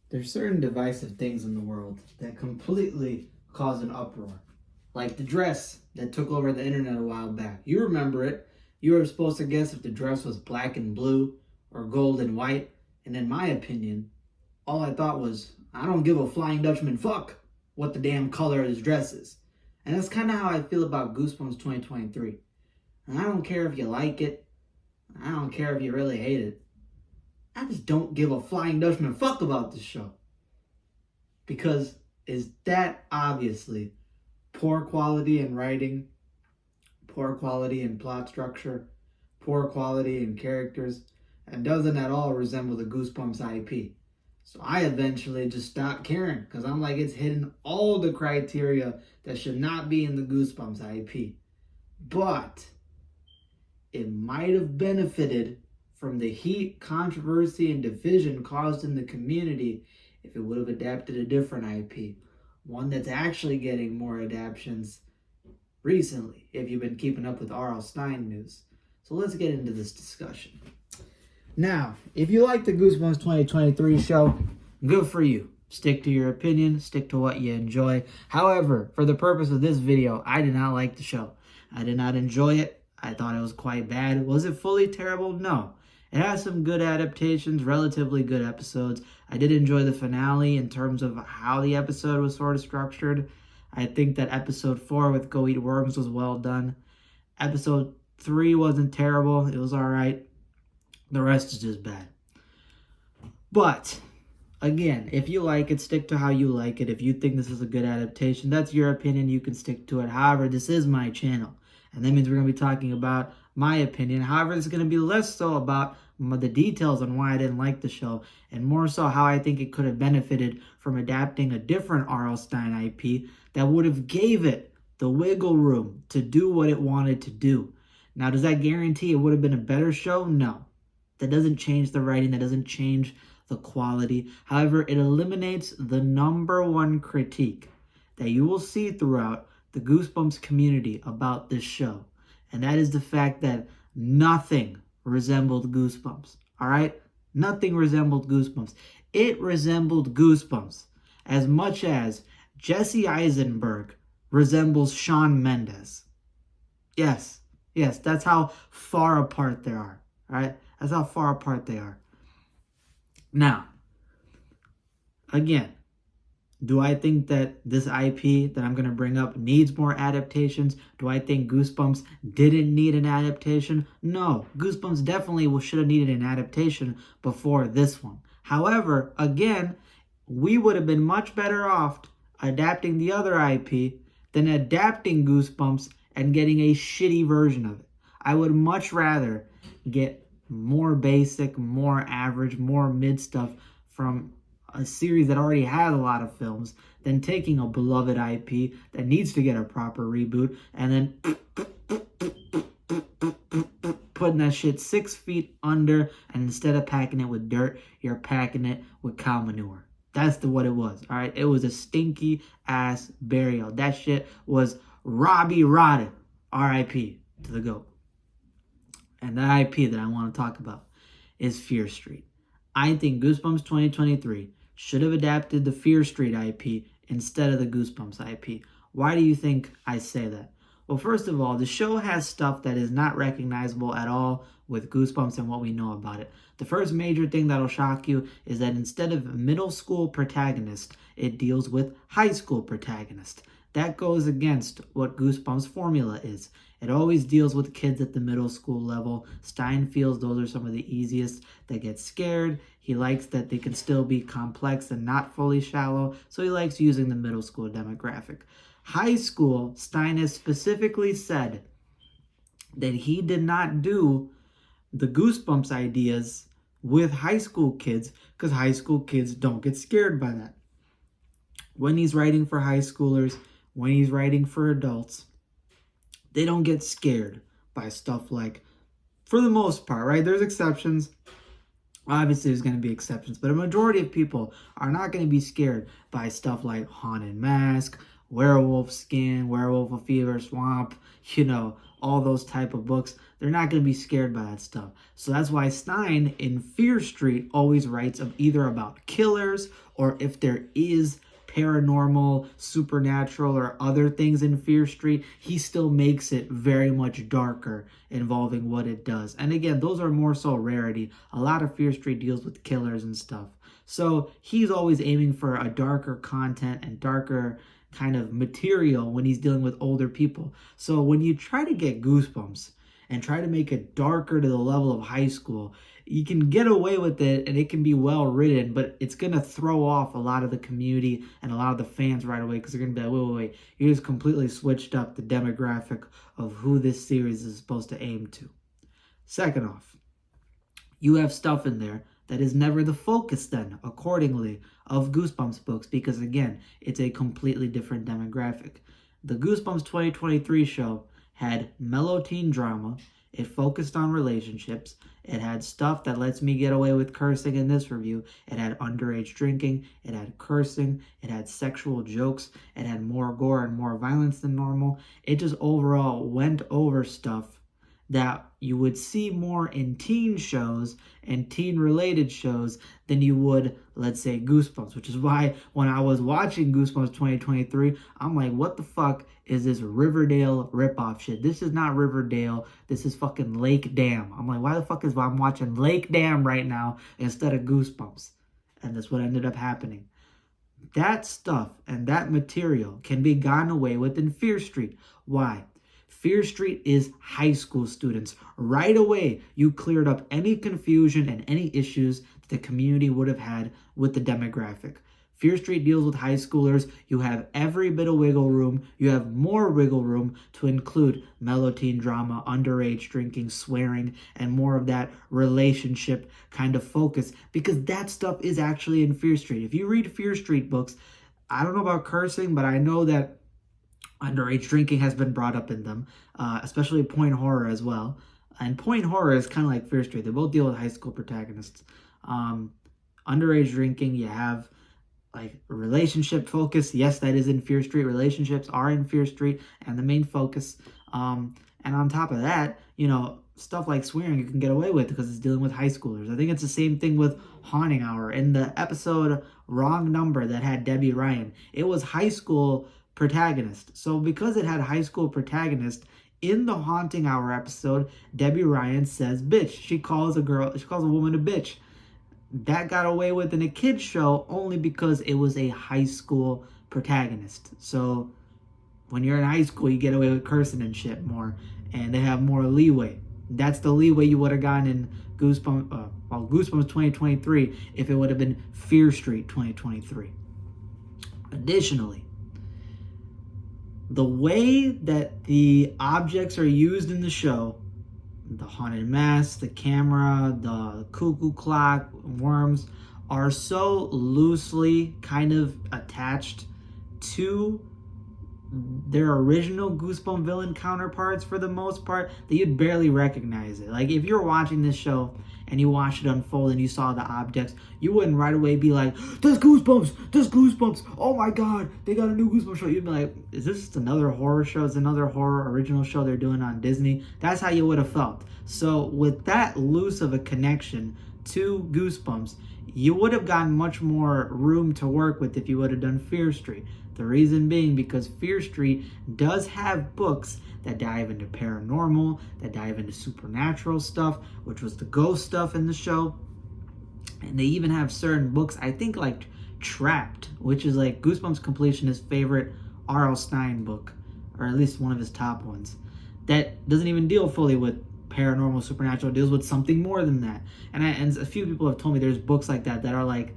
There's certain divisive things in the world that completely cause an uproar. Like the dress that took over the internet a while back. You remember it. You were supposed to guess if the dress was black and blue or gold and white. And in my opinion, all I thought was, I don't give a Flying Dutchman fuck what the damn color of his dress is. And that's kind of how I feel about Goosebumps 2023. And I don't care if you like it. I don't care if you really hate it. I just don't give a Flying Dutchman fuck about this show. Because is that obviously poor quality in writing, poor quality in plot structure, poor quality in characters, and doesn't at all resemble the Goosebumps IP. So I eventually just stopped caring because I'm like, it's hitting all the criteria that should not be in the Goosebumps IP. But it might have benefited from the heat, controversy, and division caused in the community if it would have adapted a different IP. One that's actually getting more adaptions recently, if you've been keeping up with R.L. Stine news. So let's get into this discussion. Now, if you like the Goosebumps 2023 show, good for you. Stick to your opinion, stick to what you enjoy. However, for the purpose of this video, I did not like the show. I did not enjoy it. I thought it was quite bad. Was it fully terrible? No. It has some good adaptations, relatively good episodes. I did enjoy the finale in terms of how the episode was sort of structured. I think that episode 4 with Go Eat Worms was well done. Episode 3 wasn't terrible. It was alright. The rest is just bad. But, again, if you like it, stick to how you like it. If you think this is a good adaptation, that's your opinion. You can stick to it. However, this is my channel. And that means we're going to be talking about my opinion. However, it's going to be less so about the details on why I didn't like the show, and more so how I think it could have benefited from adapting a different R.L. Stine IP that would have gave it the wiggle room to do what it wanted to do. Now, does that guarantee it would have been a better show? No. That doesn't change the writing. That doesn't change the quality. However, it eliminates the number one critique that you will see throughout the Goosebumps community about this show. And that is the fact that nothing resembled Goosebumps. Alright? Nothing resembled Goosebumps. It resembled Goosebumps as much as Jesse Eisenberg resembles Shawn Mendes. Yes, that's how far apart they are. Alright? That's how far apart they are. Now, again, do I think that this IP that I'm going to bring up needs more adaptations? Do I think Goosebumps didn't need an adaptation? No, Goosebumps definitely should have needed an adaptation before this one. However, again, we would have been much better off adapting the other IP than adapting Goosebumps and getting a shitty version of it. I would much rather get more basic, more average, more mid stuff from a series that already had a lot of films than taking a beloved IP that needs to get a proper reboot and then putting that shit 6 feet under, and instead of packing it with dirt, you're packing it with cow manure. That's what it was, all right? It was a stinky ass burial. That shit was Robbie Rotten, R.I.P. to the GOAT. And that IP that I want to talk about is Fear Street. I think Goosebumps 2023 should have adapted the Fear Street IP instead of the Goosebumps IP. Why do you think I say that? Well, first of all, the show has stuff that is not recognizable at all with Goosebumps and what we know about it. The first major thing that'll shock you is that instead of middle school protagonist, it deals with high school protagonist. That goes against what Goosebumps' formula is. It always deals with kids at the middle school level. Stine feels those are some of the easiest that get scared. He likes that they can still be complex and not fully shallow, so he likes using the middle school demographic. High school, Stine has specifically said that he did not do the Goosebumps ideas with high school kids because high school kids don't get scared by that. When he's writing for high schoolers, when he's writing for adults, they don't get scared by stuff like, for the most part, right? There's exceptions. Obviously, there's going to be exceptions, but a majority of people are not going to be scared by stuff like Haunted Mask, Werewolf Skin, Werewolf of Fever Swamp, all those type of books, they're not going to be scared by that stuff. So that's why Stein in Fear Street always writes of either about killers, or if there is paranormal, supernatural, or other things in Fear Street, he still makes it very much darker involving what it does. And again, those are more so rarity. A lot of Fear Street deals with killers and stuff. So he's always aiming for a darker content and darker kind of material when he's dealing with older people. So when you try to get Goosebumps and try to make it darker to the level of high school, you can get away with it and it can be well written, but it's going to throw off a lot of the community and a lot of the fans right away, because they're going to be like, wait, you just completely switched up the demographic of who this series is supposed to aim to. Second off, you have stuff in there that is never the focus then, accordingly, of Goosebumps books, because again, it's a completely different demographic. The Goosebumps 2023 show had mellow teen drama. It focused on relationships. It had stuff that lets me get away with cursing in this review. It had underage drinking. It had cursing. It had sexual jokes. It had more gore and more violence than normal. It just overall went over stuff that you would see more in teen shows and teen-related shows than you would, let's say, Goosebumps, which is why when I was watching Goosebumps 2023, I'm like, what the fuck is this Riverdale ripoff shit? This is not Riverdale. This is fucking Lake Dam. I'm like, why the fuck is I'm watching Lake Dam right now instead of Goosebumps? And that's what ended up happening. That stuff and that material can be gotten away with in Fear Street. Why? Fear Street is high school students. Right away, you cleared up any confusion and any issues that the community would have had with the demographic. Fear Street deals with high schoolers. You have every bit of wiggle room. You have more wiggle room to include mellow teen drama, underage drinking, swearing, and more of that relationship kind of focus, because that stuff is actually in Fear Street. If you read Fear Street books, I don't know about cursing, but I know that underage drinking has been brought up in them, especially point horror as well. And point horror is kind of like Fear Street. They both deal with high school protagonists. Underage drinking, you have like relationship focus. Yes, that is in Fear Street. Relationships are in Fear Street and the main focus. And on top of that, stuff like swearing you can get away with because it's dealing with high schoolers. I think it's the same thing with Haunting Hour. In the episode Wrong Number that had Debbie Ryan, it was high school protagonist. So because it had a high school protagonist, in the Haunting Hour episode, Debbie Ryan says bitch. She calls a woman a bitch. That got away with in a kid's show only because it was a high school protagonist. So when you're in high school, you get away with cursing and shit more, and they have more leeway. That's the leeway you would have gotten in Goosebumps 2023 if it would have been Fear Street 2023. Additionally, the way that the objects are used in the show, the haunted mask, the camera, the cuckoo clock, worms, are so loosely kind of attached to their original Goosebumps villain counterparts for the most part that you'd barely recognize it. Like if you're watching this show and you watched it unfold and you saw the objects, you wouldn't right away be like, that's Goosebumps, oh my god, they got a new Goosebumps show. You'd be like, is this just another horror show? Is another horror original show they're doing on Disney? That's how you would have felt. So with that loose of a connection to Goosebumps, you would have gotten much more room to work with if you would have done Fear Street. The reason being because Fear Street does have books that dive into paranormal, that dive into supernatural stuff, which was the ghost stuff in the show. And they even have certain books, I think like Trapped, which is like Goosebumps completionist's favorite R.L. Stine book, or at least one of his top ones, that doesn't even deal fully with paranormal, supernatural, deals with something more than that. And a few people have told me there's books like that are like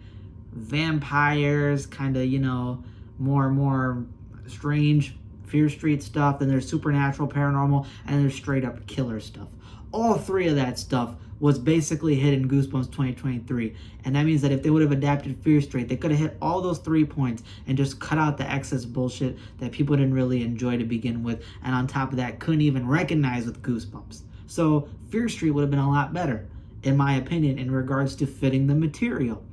vampires, kind of, more and more strange Fear Street stuff. Then there's supernatural, paranormal, and there's straight up killer stuff. All three of that stuff was basically hit in Goosebumps 2023. And that means that if they would have adapted Fear Street, they could have hit all those 3 points and just cut out the excess bullshit that people didn't really enjoy to begin with. And on top of that, couldn't even recognize with Goosebumps. So Fear Street would have been a lot better, in my opinion, in regards to fitting the material.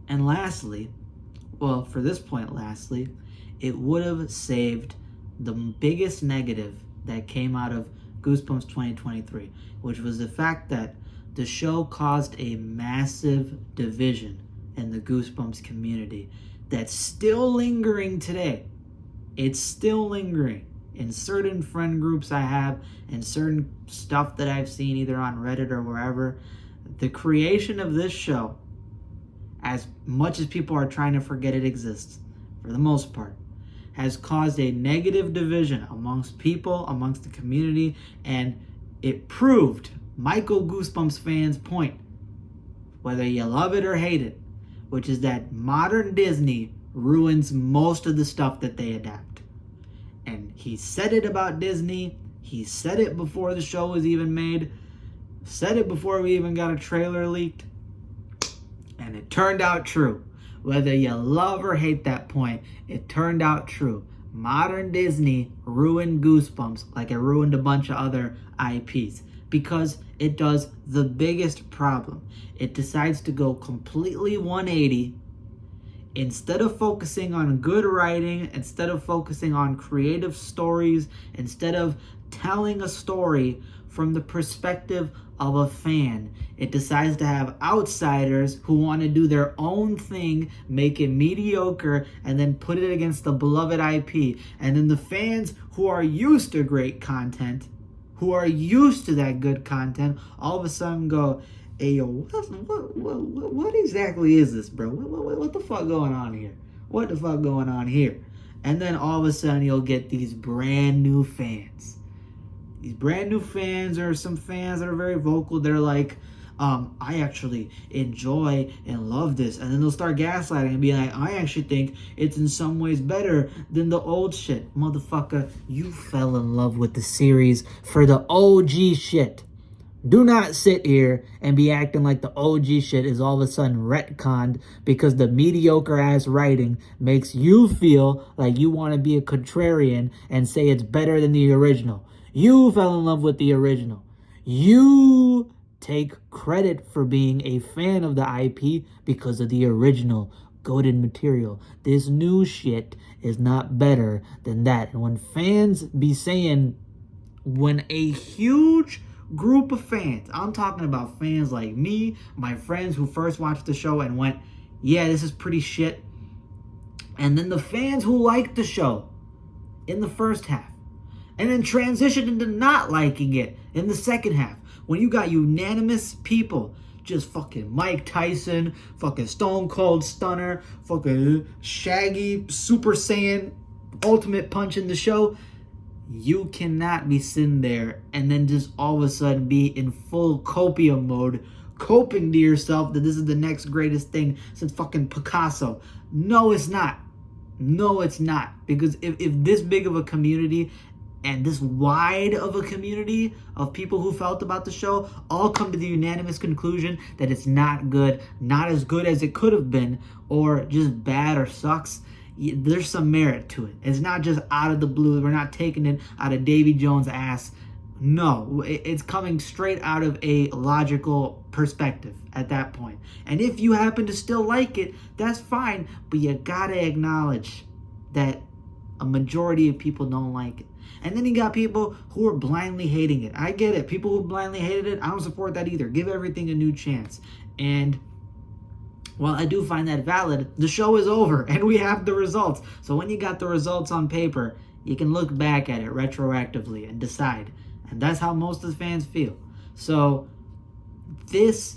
And lastly, it would have saved the biggest negative that came out of Goosebumps 2023, which was the fact that the show caused a massive division in the Goosebumps community that's still lingering today. It's still lingering in certain friend groups I have and certain stuff that I've seen either on Reddit or wherever. The creation of this show, as much as people are trying to forget it exists, for the most part, has caused a negative division amongst people, amongst the community, and it proved Michael Goosebumps fans' point, whether you love it or hate it, which is that modern Disney ruins most of the stuff that they adapt. And he said it about Disney. He said it before the show was even made. Said it before we even got a trailer leaked. And it turned out true. Whether you love or hate that point, it turned out true. Modern Disney ruined Goosebumps like it ruined a bunch of other IPs. Because it does the biggest problem. It decides to go completely 180. Instead of focusing on good writing, instead of focusing on creative stories, instead of telling a story from the perspective of a fan, it decides to have outsiders who want to do their own thing, make it mediocre, and then put it against the beloved IP. And then the fans who are used to great content, who are used to that good content, all of a sudden go, hey, yo, what exactly is this, bro? What the fuck going on here? What the fuck going on here? And then all of a sudden you'll get these brand new fans. These brand new fans, or some fans that are very vocal. They're like, I actually enjoy and love this. And then they'll start gaslighting and be like, I actually think it's in some ways better than the old shit. Motherfucker, you fell in love with the series for the OG shit. Do not sit here and be acting like the OG shit is all of a sudden retconned because the mediocre ass writing makes you feel like you want to be a contrarian and say it's better than the original. You fell in love with the original. You take credit for being a fan of the IP because of the original goated material. This new shit is not better than that. And when fans be saying, when a huge group of fans, I'm talking about fans like me, my friends who first watched the show and went, yeah, this is pretty shit. And then the fans who liked the show in the first half and then transitioned into not liking it in the second half. When you got unanimous people, just fucking Mike Tyson, fucking Stone Cold Stunner, fucking Shaggy, Super Saiyan, Ultimate Punch in the show, you cannot be sitting there and then just all of a sudden be in full copium mode, coping to yourself that this is the next greatest thing since fucking Picasso. No, it's not. No, it's not. Because if this big of a community and this wide of a community of people who felt about the show all come to the unanimous conclusion that it's not good, not as good as it could have been, or just bad or sucks, there's some merit to it. It's not just out of the blue. We're not taking it out of Davy Jones' ass. No, it's coming straight out of a logical perspective at that point. And if you happen to still like it, that's fine. But you gotta acknowledge that a majority of people don't like it. And then you got people who are blindly hating it. I get it. People who blindly hated it, I don't support that either. Give everything a new chance. And while I do find that valid, the show is over and we have the results. So when you got the results on paper, you can look back at it retroactively and decide. And that's how most of the fans feel. So this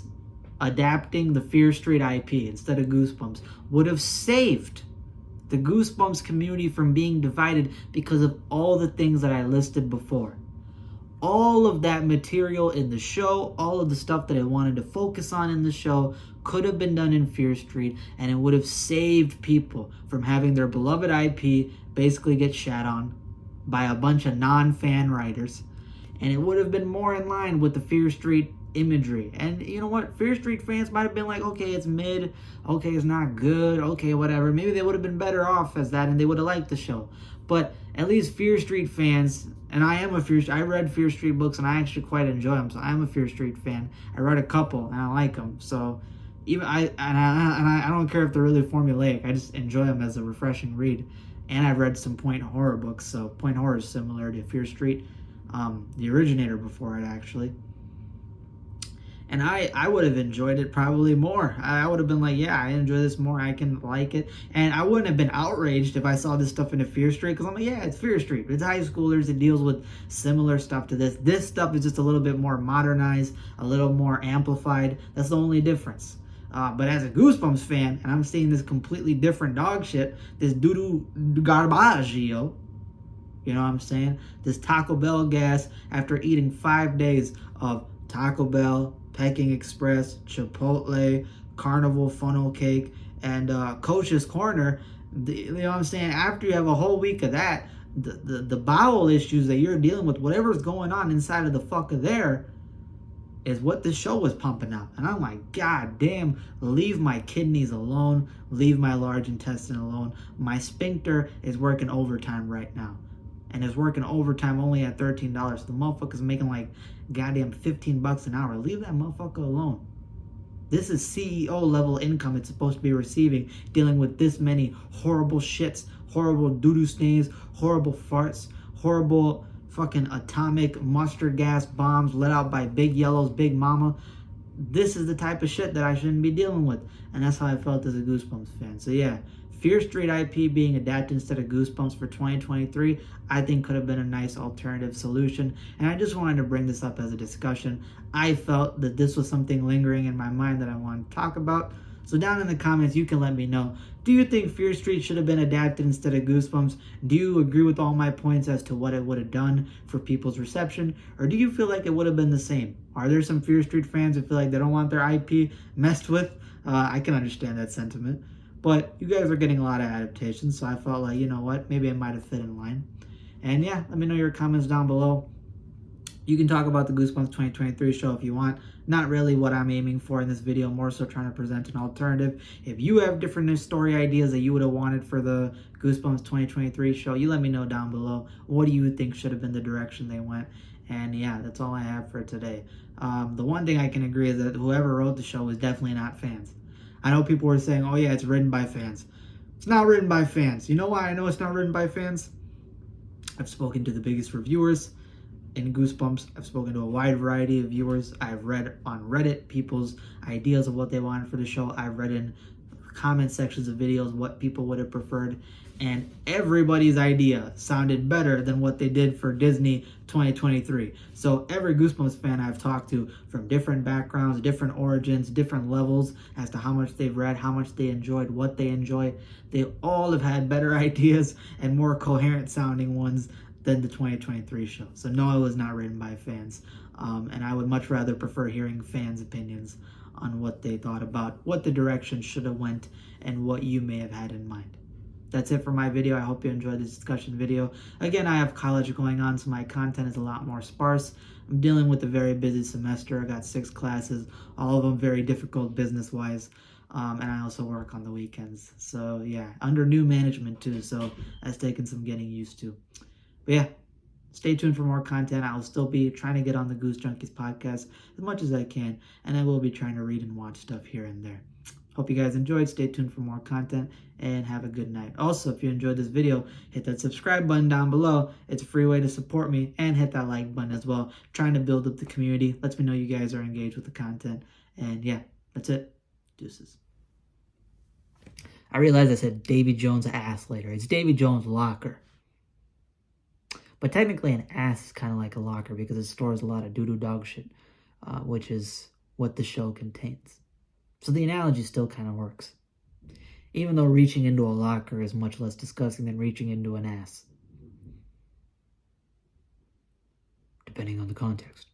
adapting the Fear Street IP instead of Goosebumps would have saved the Goosebumps community from being divided because of all the things that I listed before. All of that material in the show, all of the stuff that I wanted to focus on in the show could have been done in Fear Street, and it would have saved people from having their beloved IP basically get shat on by a bunch of non-fan writers. And it would have been more in line with the Fear Street imagery. And you know what? Fear Street fans might have been like, okay, it's mid. Okay, it's not good. Okay, whatever. Maybe they would have been better off as that and they would have liked the show. But at least Fear Street fans, and I read Fear Street books and I actually quite enjoy them. So I'm a Fear Street fan. I read a couple and I like them. So even I don't care if they're really formulaic. I just enjoy them as a refreshing read. And I've read some point horror books. So point horror is similar to Fear Street. the originator before it, actually. And I would have enjoyed it probably more. I would have been like, yeah, I enjoy this more. I can like it. And I wouldn't have been outraged if I saw this stuff in a Fear Street, because I'm like, yeah, it's Fear Street. It's high schoolers. It deals with similar stuff to this. This stuff is just a little bit more modernized, a little more amplified. That's the only difference. But as a Goosebumps fan, and I'm seeing this completely different dog shit, this doo-doo garbaggio, you know what I'm saying? This Taco Bell gas after eating 5 days of Taco Bell, Peking Express, Chipotle, Carnival funnel cake, and Coach's Corner. You know what I'm saying? After you have a whole week of that, the bowel issues that you're dealing with, whatever's going on inside of the fuck of there, is what this show was pumping out. And I'm like, God damn, leave my kidneys alone. Leave my large intestine alone. My sphincter is working overtime right now. And is working overtime only at $13. The motherfucker's making like goddamn $15 an hour. Leave that motherfucker alone. This is CEO level income it's supposed to be receiving, dealing with this many horrible shits, horrible doo-doo stains, horrible farts, horrible fucking atomic mustard gas bombs let out by Big Yellow's Big Mama. This is the type of shit that I shouldn't be dealing with. And that's how I felt as a Goosebumps fan. So yeah, Fear Street IP being adapted instead of Goosebumps for 2023, I think could have been a nice alternative solution. And I just wanted to bring this up as a discussion. I felt that this was something lingering in my mind that I wanted to talk about. So down in the comments, you can let me know. Do you think Fear Street should have been adapted instead of Goosebumps? Do you agree with all my points as to what it would have done for people's reception? Or do you feel like it would have been the same? Are there some Fear Street fans who feel like they don't want their IP messed with? I can understand that sentiment. But you guys are getting a lot of adaptations, so I felt like, you know what, maybe it might have fit in line. And yeah, let me know your comments down below. You can talk about the Goosebumps 2023 show if you want. Not really what I'm aiming for in this video, more so trying to present an alternative. If you have different story ideas that you would have wanted for the Goosebumps 2023 show, you let me know down below. What do you think should have been the direction they went? And yeah, that's all I have for today. The one thing I can agree is that whoever wrote the show was definitely not fans. I know people were saying, oh yeah, it's written by fans. It's not written by fans. You know why I know it's not written by fans? I've spoken to the biggest reviewers in Goosebumps. I've spoken to a wide variety of viewers. I've read on Reddit people's ideas of what they wanted for the show. I've read in comment sections of videos what people would have preferred. And everybody's idea sounded better than what they did for Disney 2023. So every Goosebumps fan I've talked to from different backgrounds, different origins, different levels as to how much they've read, how much they enjoyed, what they enjoy, they all have had better ideas and more coherent sounding ones than the 2023 show. So no, it was not written by fans. And I would much rather prefer hearing fans' opinions on what they thought about what the direction should have went and what you may have had in mind. That's it for my video. I hope you enjoyed this discussion video. Again, I have college going on, so my content is a lot more sparse. I'm dealing with a very busy semester. I got 6 classes, all of them very difficult business-wise. And I also work on the weekends. So yeah, under new management too, so that's taken some getting used to. But yeah, stay tuned for more content. I will still be trying to get on the Goose Junkies podcast as much as I can, and I will be trying to read and watch stuff here and there. Hope you guys enjoyed. Stay tuned for more content, and have a good night. Also, if you enjoyed this video, hit that subscribe button down below. It's a free way to support me, and hit that like button as well. Trying to build up the community. Lets me know you guys are engaged with the content. And yeah, that's it. Deuces. I realized I said Davy Jones' ass later. It's Davy Jones' locker. But technically an ass is kind of like a locker because it stores a lot of doo-doo dog shit, which is what the show contains. So the analogy still kind of works. Even though reaching into a locker is much less disgusting than reaching into an ass. Depending on the context.